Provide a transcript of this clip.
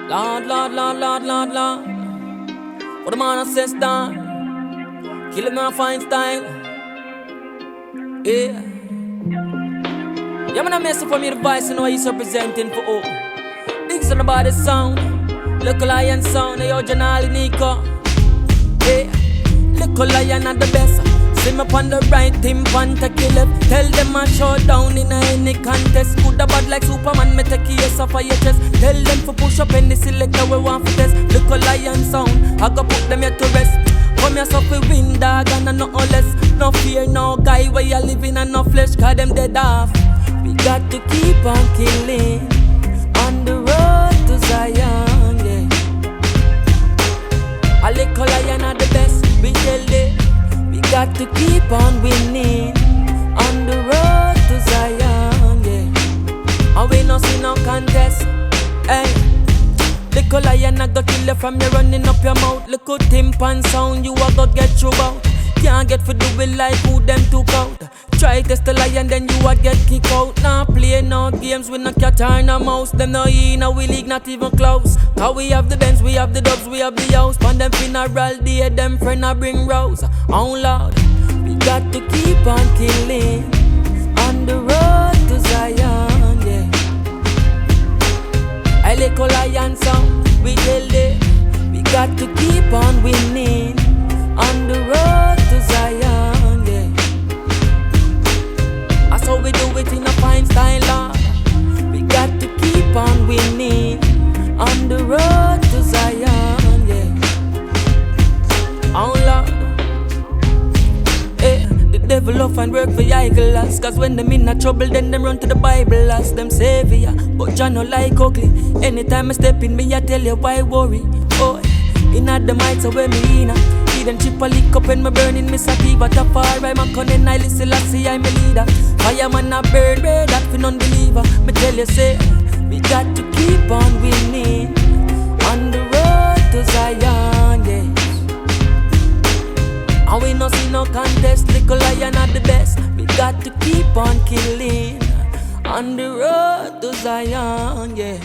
Lord, Lord, Lord, Lord, Lord, Lord. For the man that says down, kill him in a fine style. Yeah. Yeah, man, I mess up for me the voice and what he's representing for all. Things on about the sound. Local lion sound, yo, Janali Nico. Yeah. Local lion at the best. See me on the right, him pan take it left. Tell them I show down in any contest. Good or bad like Superman, me take yes off of your chest. Tell them for push up any selector we want for test. Look a lion sound, I go put them here to rest. Come here so we win dog and no less. No fear, no guy where you living and no flesh, cause them dead off. We got to keep on killing on the road to Zion, yeah. A little lion are the best, we tell them. We got to keep on winning on the road to Zion, yeah. And we no see no contest, hey. Little lion I go kill you from you running up your mouth. Little timpan sound you a go get through out. Can't get for do it like who them took out. Try test the lion then you a get kick out. Nah play no games with no cat or no mouse. Them no in a we league not even close. Cause we have the Benz, we have the Dubs, we have the house. Pan them funeral day, them friend a bring rouse. Oh Lord, we got to keep on killing on the road to Zion, yeah. I like a lion sound, we tell them. We got to keep on winning on the road to Zion, yeah. That's how we do it in a fine style, Lord. We got to keep on winning on the road to Zion, yeah. Oh Lord, eh. The devil often work for your glass. Cause when them in a trouble then them run to the Bible. Ask them savior, but Jah no like ugly. Anytime I step in me I tell you why worry. Oh, in at the mics so where me in. Then chip a lick up when me burning me sativa. Tafari, my cunning, I listen, I see I'm a leader. Fireman a bird, red that for non-believer. Me tell you say, we got to keep on winning on the road to Zion, yeah. And we no see no contest, little lion are the best. We got to keep on killing on the road to Zion, yeah.